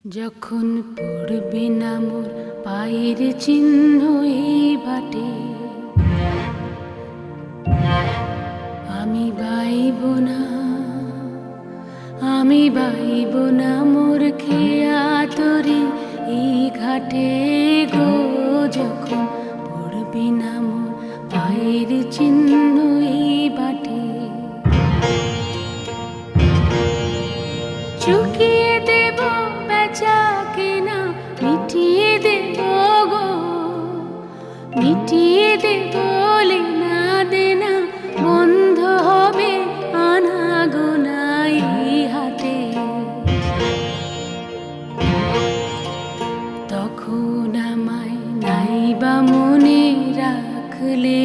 যখন পড়বে না মোর পায়ের চিহ্ন এই বাটে, আমি বাইব না, আমি বাইব না মোর খেয়া তরি এই ঘাটে গো। যখন পড়বে না মোর পায়ের চিহ্ন এই বাটে, চুকিয়ে দেব বেচা কেনা, মিটিয়ে দেব গো, মিটিয়ে দেব লেনা দেনা, বন্ধ হবে আনাগোনা এই হাতে। তখন আমায় নাইবা মনে রাখলে